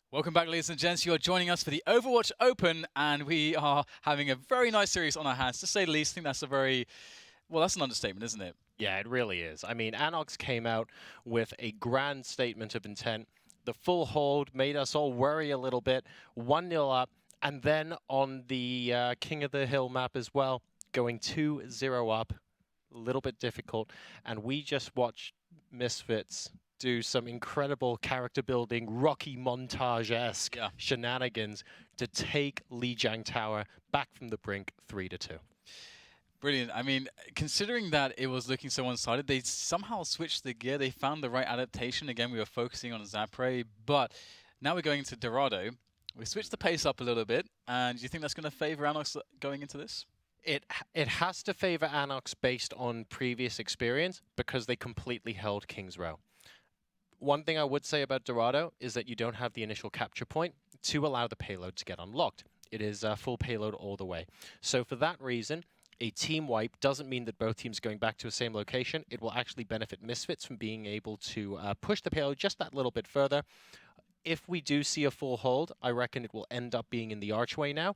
Welcome back, ladies and gents. You are joining us for the Overwatch Open, and we are having a very nice series on our hands, to say the least. I think that's a very, well, that's an understatement, isn't it? Yeah, it really is. I mean, ANOX came out with a grand statement of intent. The full hold made us all worry a little bit. 1-0 up, and then on the King of the Hill map as well, going 2-0 up, a little bit difficult. And we just watched MISFITS do some incredible character building, Rocky montage-esque shenanigans to take Lijiang Tower back from the brink 3-2. Brilliant. I mean, considering that it was looking so one-sided, they somehow switched the gear. They found the right adaptation. Again, we were focusing on Zapre, but now we're going to Dorado. We switched the pace up a little bit, and do you think that's going to favor ANOX going into this? It has to favor ANOX based on previous experience because they completely held King's Row. One thing I would say about Dorado is that you don't have the initial capture point to allow the payload to get unlocked. It is a full payload all the way. So for that reason, a team wipe doesn't mean that both teams are going back to the same location. It will actually benefit MISFITS from being able to push the payload just that little bit further. If we do see a full hold, I reckon it will end up being in the archway now.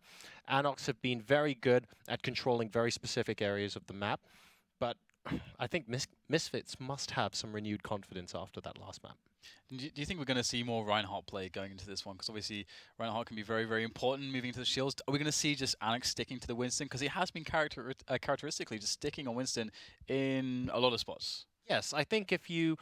ANOX have been very good at controlling very specific areas of the map, but I think MISFITS must have some renewed confidence after that last map. Do you think we're going to see more Reinhardt play going into this one? Because obviously Reinhardt can be very, very important moving into the shields. Are we going to see just ANOX sticking to the Winston? Because he has been characteristically just sticking on Winston in a lot of spots. Yes, I think if you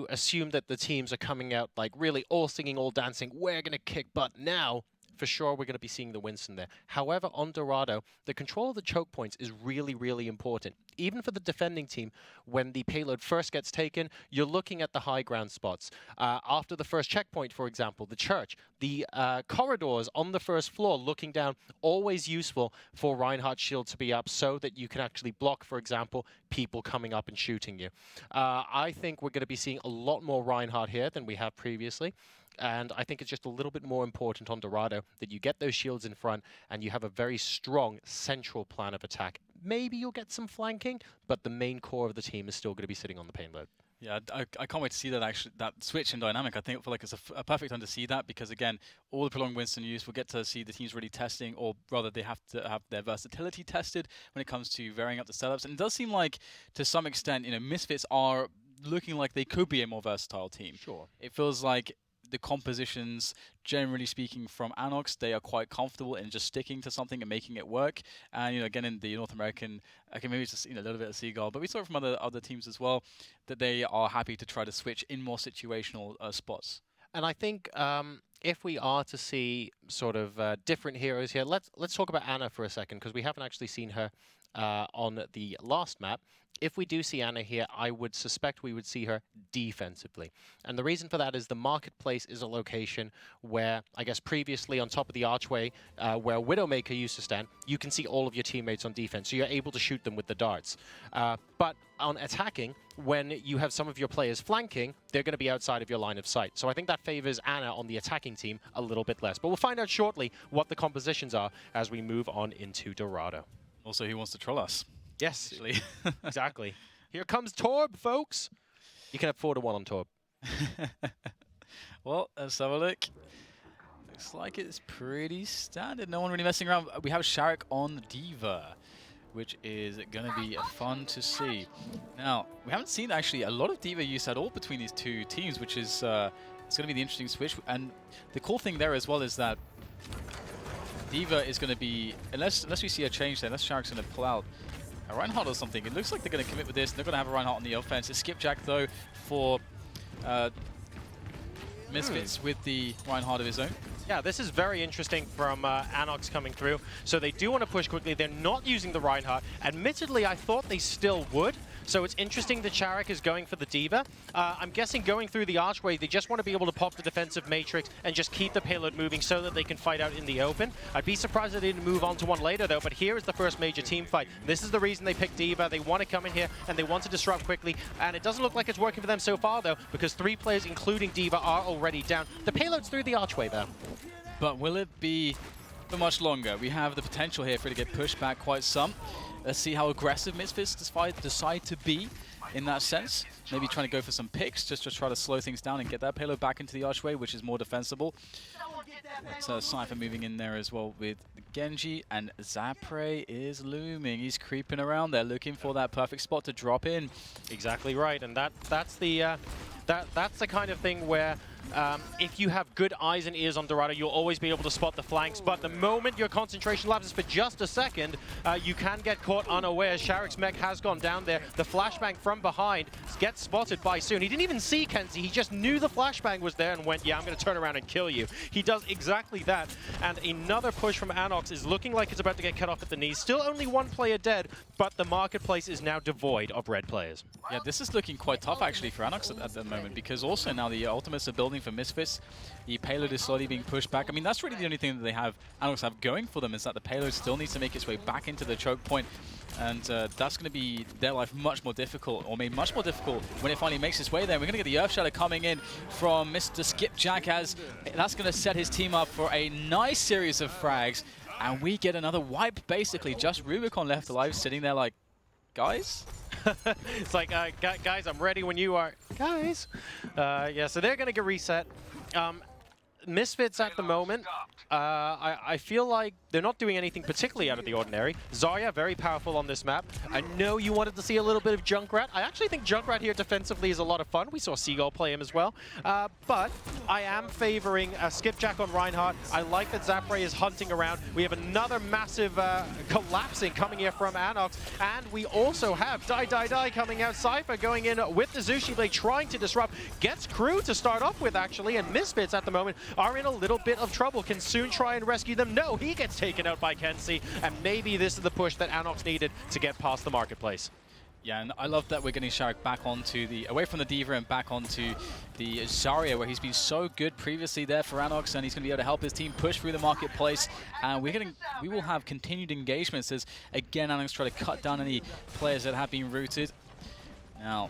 assume that the teams are coming out like really all singing, all dancing, we're going to kick butt now, for sure we're going to be seeing the Winston there. However, on Dorado, the control of the choke points is really, really important. Even for the defending team, when the payload first gets taken, you're looking at the high ground spots. After the first checkpoint, for example, the church, the corridors on the first floor looking down, always useful for Reinhardt's shield to be up so that you can actually block, for example, people coming up and shooting you. I think we're going to be seeing a lot more Reinhardt here than we have previously. And I think it's just a little bit more important on Dorado that you get those shields in front and you have a very strong central plan of attack. Maybe you'll get some flanking, but the main core of the team is still going to be sitting on the payload. Yeah, I can't wait to see that that switch in dynamic. I think I feel like it's a perfect time to see that because, again, all the prolonged Winston use, we'll get to see the teams really testing, or rather they have to have their versatility tested when it comes to varying up the setups. And it does seem like, to some extent, MISFITS are looking like they could be a more versatile team. Sure. It feels like the compositions, generally speaking, from ANOX, they are quite comfortable in just sticking to something and making it work. And again, in the North American, okay, maybe it's just a little bit of Seagull, but we saw it from other teams as well that they are happy to try to switch in more situational spots. And I think if we are to see sort of different heroes here, let's talk about Anna for a second because we haven't actually seen her on the last map. If we do see Anna here, I would suspect we would see her defensively. And the reason for that is the marketplace is a location where, I guess previously on top of the archway, where Widowmaker used to stand, you can see all of your teammates on defense, so you're able to shoot them with the darts. But on attacking, when you have some of your players flanking, they're going to be outside of your line of sight. So I think that favors Anna on the attacking team a little bit less. But we'll find out shortly what the compositions are as we move on into Dorado. Also, he wants to troll us. Yes, exactly. Here comes Torb, folks. You can have 4-1 on Torb. Well, let's have a look. Looks like it's pretty standard. No one really messing around. We have Sharek on D.Va, which is going to be fun to see. Now, we haven't seen actually a lot of D.Va use at all between these two teams, which is it's going to be the interesting switch. And the cool thing there as well is that D.Va is going to be, unless we see a change there, unless Sharek's going to pull out a Reinhardt or something, it looks like they're going to commit with this. They're going to have a Reinhardt on the offense. It's skipjack, though, for MISFITS with the Reinhardt of his own. Yeah, this is very interesting from ANOX coming through. So they do want to push quickly. They're not using the Reinhardt. Admittedly, I thought they still would. So it's interesting that Sharek is going for the D.Va. I'm guessing going through the archway, they just want to be able to pop the defensive matrix and just keep the payload moving so that they can fight out in the open. I'd be surprised if they didn't move on to one later, though. But here is the first major team fight. This is the reason they picked D.Va. They want to come in here and they want to disrupt quickly. And it doesn't look like it's working for them so far, though, because 3 players, including D.Va, are already down. The payload's through the archway, though. But will it be for much longer? We have the potential here for it to get pushed back quite some. Let's see how aggressive MISFITS decide to be in that sense. maybe trying to go for some picks just to try to slow things down and get that payload back into the archway, which is more defensible. But Cypher moving in there as well with Genji, and Zapre is looming. He's creeping around there, looking for that perfect spot to drop in. Exactly right, and that's the kind of thing where if you have good eyes and ears on Dorado, you'll always be able to spot the flanks, but the moment your concentration lapses for just a second, you can get caught unaware. Sharik's mech has gone down there. The flashbang from behind gets spotted by Soon. He didn't even see Kenzie, he just knew the flashbang was there and went, yeah, I'm going to turn around and kill you. He does exactly that, and another push from ANOX is looking like it's about to get cut off at the knees. Still only one player dead, but the marketplace is now devoid of red players. Yeah, this is looking quite tough actually for ANOX at the moment, because also now the ultimates are building for MISFITS. The payload is slowly being pushed back. I mean, that's really the only thing that they have, ANOX have going for them, is that the payload still needs to make its way back into the choke point. And that's going to be their life much more difficult, or made much more difficult when it finally makes its way there. We're going to get the Earth Shadow coming in from Mr. Skipjack, as that's going to set his team up for a nice series of frags. And we get another wipe, basically. Just Rubicon left alive, sitting there like, guys? It's like, guys, I'm ready when you are. Guys. Yeah, so they're going to get reset. MISFITS at the moment, I feel like they're not doing anything particularly out of the ordinary. Zarya, very powerful on this map. I know you wanted to see a little bit of Junkrat. I actually think Junkrat here defensively is a lot of fun. We saw Seagull play him as well. But I am favoring Skipjack on Reinhardt. I like that Zapre is hunting around. We have another massive collapsing coming here from ANOX. And we also have Die coming out. Cypher going in with the Zushi Blade, trying to disrupt. Gets Crew to start off with, actually. And MISFITS at the moment are in a little bit of trouble. Can Soon try and rescue them? No, he gets taken out by Kenzie, and maybe this is the push that ANOX needed to get past the marketplace. Yeah, and I love that we're getting Sharik back onto away from the D.Va and back onto the Zarya, where he's been so good previously there for ANOX, and he's going to be able to help his team push through the marketplace. And we will have continued engagements as, again, ANOX try to cut down any players that have been rooted. Now,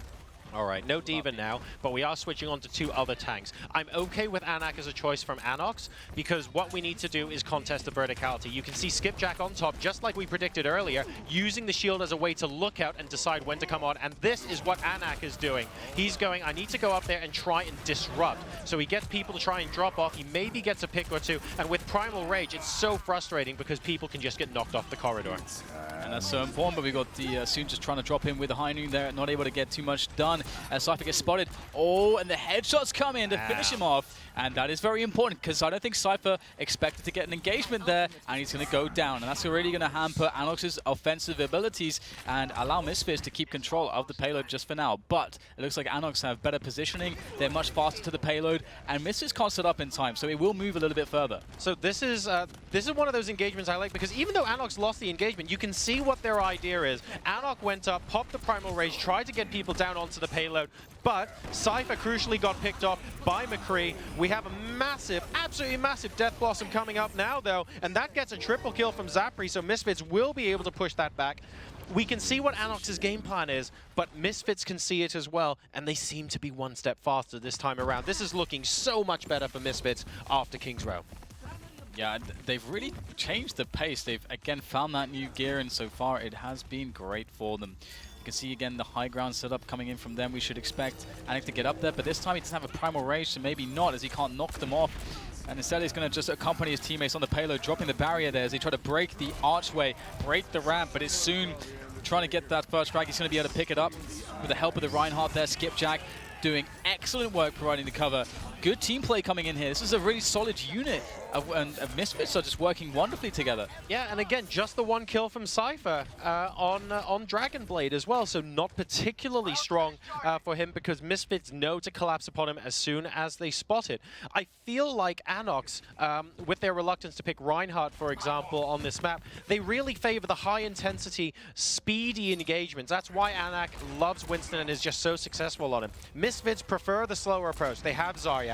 all right, no D.Va now, but we are switching on to two other tanks. I'm okay with Anak as a choice from ANOX, because what we need to do is contest the verticality. You can see Skipjack on top, just like we predicted earlier, using the shield as a way to look out and decide when to come on, and this is what Anak is doing. He's going, I need to go up there and try and disrupt. So he gets people to try and drop off, he maybe gets a pick or two, and with Primal Rage, it's so frustrating because people can just get knocked off the corridor. And that's so important, but we got the Soon just trying to drop in with the high noon there, not able to get too much done. As Cypher gets spotted. Oh, and the headshots come in to finish him off. And that is very important, because I don't think Cypher expected to get an engagement there, and he's going to go down. And that's already going to hamper ANOX's offensive abilities and allow MISFITS to keep control of the payload just for now. But it looks like ANOX have better positioning. They're much faster to the payload, and MISFITS can't set up in time, so it will move a little bit further. So this is one of those engagements I like, because even though ANOX lost the engagement, you can see what their idea is. ANOX went up, popped the Primal Rage, tried to get people down onto the payload, but Cypher crucially got picked off by McCree. We have a massive, absolutely massive Death Blossom coming up now, though, and that gets a triple kill from Zapre, so MISFITS will be able to push that back. We can see what ANOX's game plan is, but MISFITS can see it as well, and they seem to be one step faster this time around. This is looking so much better for MISFITS after King's Row. Yeah, they've really changed the pace. They've, again, found that new gear, and so far it has been great for them. You can see, again, the high ground setup coming in from them. We should expect Anik to get up there, but this time he doesn't have a Primal Rage, so maybe not, as he can't knock them off. And instead he's going to just accompany his teammates on the payload, dropping the barrier there as they try to break the archway, break the ramp, but it's Soon trying to get that first frag. He's going to be able to pick it up with the help of the Reinhardt there. Skipjack doing excellent work providing the cover. Good team play coming in here. This is a really solid unit, and MISFITS are just working wonderfully together. Yeah, and again, just the one kill from Cypher on Dragon Blade as well, so not particularly strong for him, because MISFITS know to collapse upon him as soon as they spot it. I feel like ANOX, with their reluctance to pick Reinhardt, for example, on this map, they really favor the high-intensity, speedy engagements. That's why Anak loves Winston and is just so successful on him. MISFITS prefer the slower approach. They have Zarya.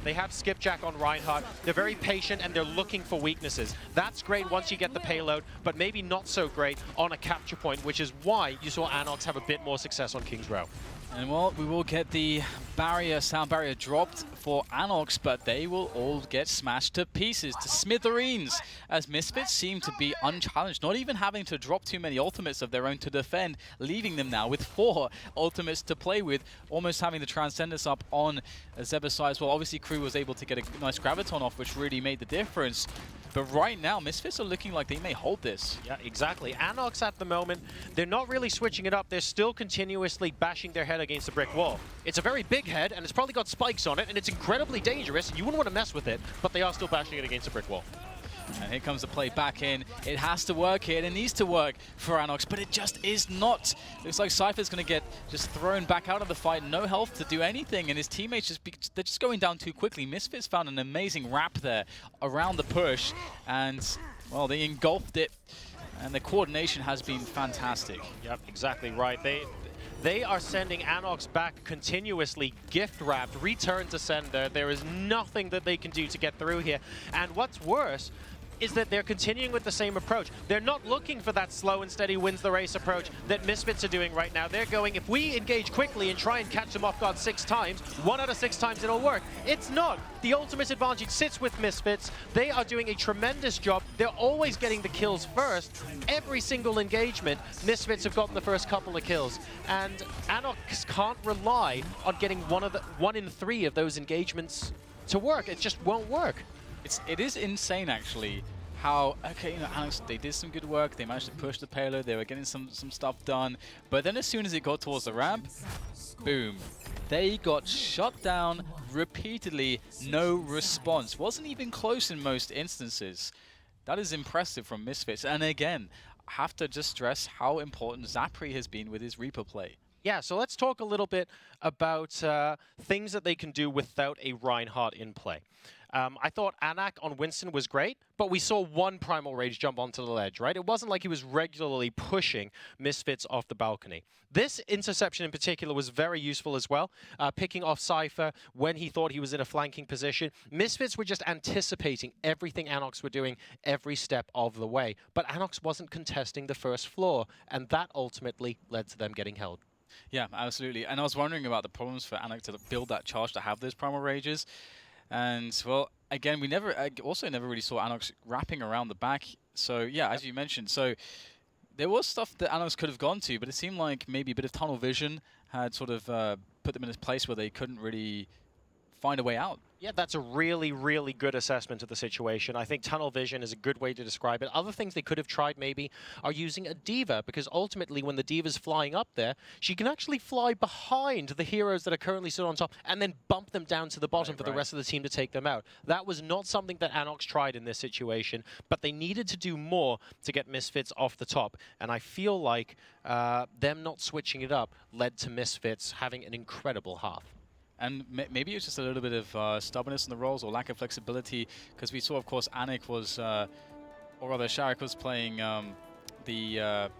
They have Skipjack on Reinhardt. They're very patient, and they're looking for weaknesses. That's great once you get the payload, but maybe not so great on a capture point, which is why you saw ANOX have a bit more success on King's Row. And well, we will get the barrier, sound barrier dropped for ANOX, but they will all get smashed to pieces, to smithereens, as Misfits seem to be unchallenged, not even having to drop too many ultimates of their own to defend, leaving them now with 4 ultimates to play with, almost having the Transcendence up on Zebasai as well. Obviously, Crew was able to get a nice Graviton off, which really made the difference. But right now, Misfits are looking like they may hold this. Yeah, exactly. ANOX at the moment, they're not really switching it up. They're still continuously bashing their head against the brick wall. It's a very big head, and it's probably got spikes on it, and it's incredibly dangerous, and you wouldn't want to mess with it, but they are still bashing it against the brick wall. And here comes the play back in. It has to work here, and it needs to work for ANOX, but it just is not. Looks like Cypher's going to get just thrown back out of the fight. No health to do anything, and his teammates they're just going down too quickly. Misfits found an amazing wrap there around the push, and, well, they engulfed it, and the coordination has been fantastic. Yep, exactly right. They are sending ANOX back continuously, gift-wrapped, return to sender. There is nothing that they can do to get through here. And what's worse is that they're continuing with the same approach. They're not looking for that slow and steady wins the race approach that Misfits are doing right now. They're going, if we engage quickly and try and catch them off guard 6 times, 1 out of 6 times it'll work. It's not. The ultimate advantage sits with Misfits. They are doing a tremendous job. They're always getting the kills first. Every single engagement, Misfits have gotten the first couple of kills. And ANOX can't rely on getting 1 in 3 of those engagements to work. It just won't work. It is insane, actually, how, okay, you know, ANOX, they did some good work. They managed to push the payload. They were getting some stuff done. But then as soon as it got towards the ramp, boom. They got shut down repeatedly. No response. Wasn't even close in most instances. That is impressive from Misfits. And again, I have to just stress how important Zapri has been with his Reaper play. Yeah, so let's talk a little bit about things that they can do without a Reinhardt in play. I thought Anak on Winston was great, but we saw 1 Primal Rage jump onto the ledge, right? It wasn't like he was regularly pushing Misfits off the balcony. This interception in particular was very useful as well, picking off Cypher when he thought he was in a flanking position. Misfits were just anticipating everything ANOX were doing every step of the way, but ANOX wasn't contesting the first floor, and that ultimately led to them getting held. Yeah, absolutely. And I was wondering about the problems for ANOX to build that charge to have those Primal Rages. And, well, again, we also never really saw ANOX wrapping around the back. So, yeah, as you mentioned. So, there was stuff that ANOX could have gone to, but it seemed like maybe a bit of tunnel vision had sort of put them in a place where they couldn't really find a way out. Yeah, that's a really, really good assessment of the situation. I think tunnel vision is a good way to describe it. Other things they could have tried maybe are using a diva, because ultimately when the diva's flying up there, she can actually fly behind the heroes that are currently still on top and then bump them down to the bottom for the rest of the team to take them out. That was not something that ANOX tried in this situation, but they needed to do more to get Misfits off the top. And I feel like them not switching it up led to Misfits having an incredible half. And maybe it's just a little bit of stubbornness in the roles or lack of flexibility, because we saw, of course, Anik was, or rather, Sharek was playing the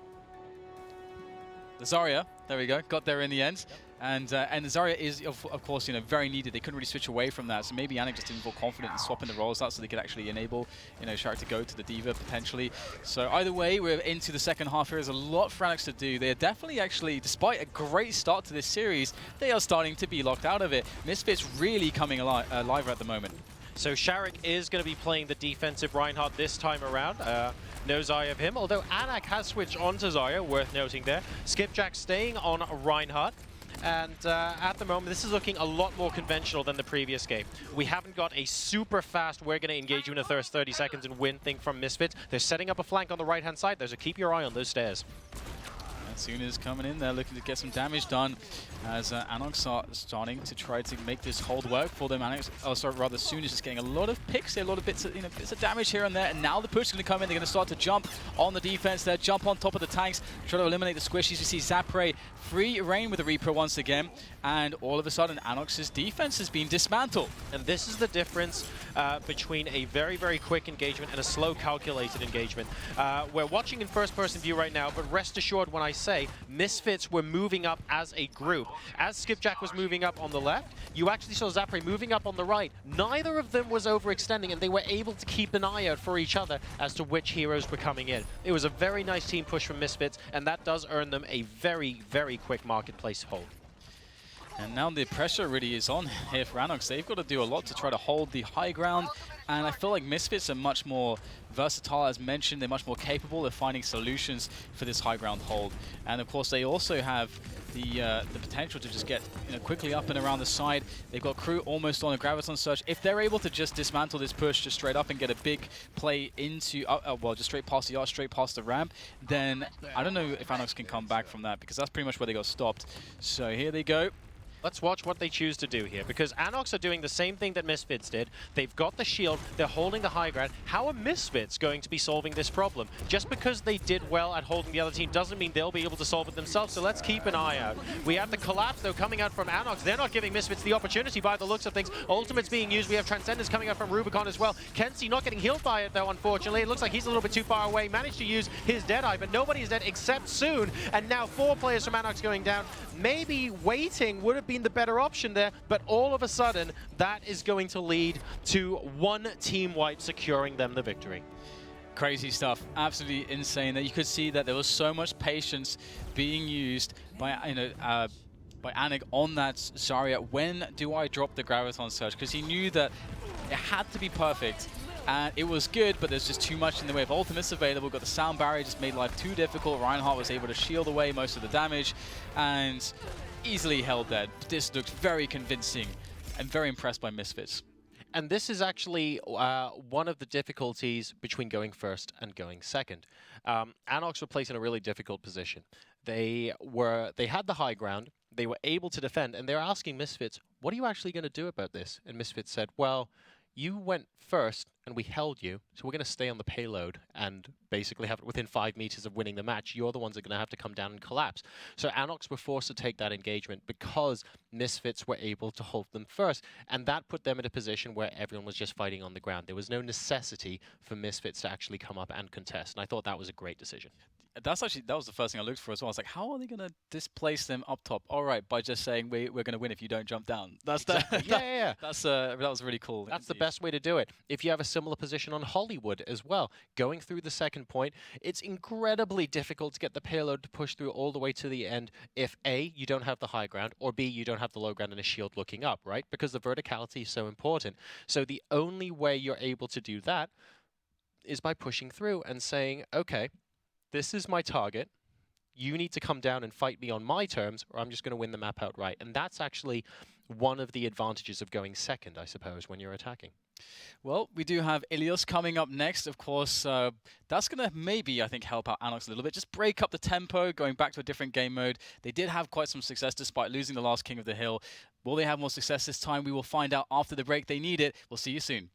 Zarya. There we go, got there in the end. Yep. And Zarya is, of course, you know, very needed. They couldn't really switch away from that, so maybe Anik just didn't feel confident in swapping the roles out so they could actually enable, you know, Sharek to go to the diva potentially. So either way, we're into the second half here. There's a lot for Anik to do. They are definitely actually, despite a great start to this series, they are starting to be locked out of it. Misfits really coming alive at the moment. So Sharek is going to be playing the defensive Reinhardt this time around. No Zarya of him, although Anak has switched on to Zarya, worth noting there. Skipjack staying on Reinhardt. And at the moment, this is looking a lot more conventional than the previous game. We haven't got a super fast, we're going to engage you in the first 30 seconds and win thing from Misfits. They're setting up a flank on the right-hand side. There's a keep your eye on those stairs. Suna is coming in there looking to get some damage done as ANOX are starting to try to make this hold work for them. Suna is just getting a lot of picks here, a lot of bits of damage here and there, and now the push is going to come in. They're going to start to jump on the defense there, jump on top of the tanks, try to eliminate the squishies. You see Zapre free reign with the Reaper once again, and all of a sudden ANOX's defense has been dismantled. And this is the difference between a very, very quick engagement and a slow, calculated engagement. We're watching in first-person view right now, but rest assured when I say Misfits were moving up as a group. As Skipjack was moving up on the left, you actually saw Zapre moving up on the right. Neither of them was overextending, and they were able to keep an eye out for each other as to which heroes were coming in. It was a very nice team push from Misfits, and that does earn them a very, very quick marketplace hold. And now the pressure really is on here for ANOX. They've got to do a lot to try to hold the high ground. And I feel like MISFITS are much more versatile, as mentioned. They're much more capable of finding solutions for this high ground hold. And of course, they also have the potential to just get quickly up and around the side. They've got crew almost on a Graviton Surge. If they're able to just dismantle this push just straight up and get a big play into, well, just straight past the arch, straight past the ramp, then I don't know if ANOX can come back from that, because that's pretty much where they got stopped. So here they go. Let's watch what they choose to do here, because ANOX are doing the same thing that MISFITS did. They've got the shield, they're holding the high ground. How are MISFITS going to be solving this problem? Just because they did well at holding the other team doesn't mean they'll be able to solve it themselves, so let's keep an eye out. We have the collapse, though, coming out from ANOX. They're not giving MISFITS the opportunity by the looks of things. Ultimate's being used. We have Transcendence coming out from Rubicon as well. Kenzie not getting healed by it, though, unfortunately. It looks like he's a little bit too far away. Managed to use his Deadeye, but nobody is dead except Soon. And now 4 players from ANOX going down. Maybe waiting would have been the better option there, but all of a sudden that is going to lead to one team wipe securing them the victory. Crazy stuff, absolutely insane. That you could see that there was so much patience being used by by ANOX on that Zarya. When do I drop the Graviton Surge? Because he knew that it had to be perfect. And it was good, but there's just too much in the way of ultimates available. Got the sound barrier, just made life too difficult. Reinhardt was able to shield away most of the damage and easily held that. This looks very convincing. I'm very impressed by MISFITS. And this is actually one of the difficulties between going first and going second. ANOX were placed in a really difficult position. They had the high ground, they were able to defend, and they're asking MISFITS, what are you actually going to do about this? And MISFITS said, well, you went first and we held you, so we're going to stay on the payload and basically have it within 5 meters of winning the match. You're the ones that are going to have to come down and collapse. So ANOX were forced to take that engagement because MISFITS were able to hold them first, and that put them in a position where everyone was just fighting on the ground. There was no necessity for MISFITS to actually come up and contest, and I thought that was a great decision. That was the first thing I looked for as well. I was like, how are they going to displace them up top? All right, by just saying we're going to win if you don't jump down. That's exactly. Yeah. That was really cool. That's the best way to do it. If you have a similar position on Hollywood as well, going through the second point, it's incredibly difficult to get the payload to push through all the way to the end if A, you don't have the high ground, or B, you don't have the low ground and a shield looking up, right? Because the verticality is so important. So the only way you're able to do that is by pushing through and saying, okay, this is my target. You need to come down and fight me on my terms, or I'm just going to win the map outright. And that's actually one of the advantages of going second, I suppose, when you're attacking. Well, we do have Ilios coming up next. Of course, that's going to maybe, I think, help out ANOX a little bit. Just break up the tempo, going back to a different game mode. They did have quite some success despite losing the last King of the Hill. Will they have more success this time? We will find out after the break. They need it. We'll see you soon.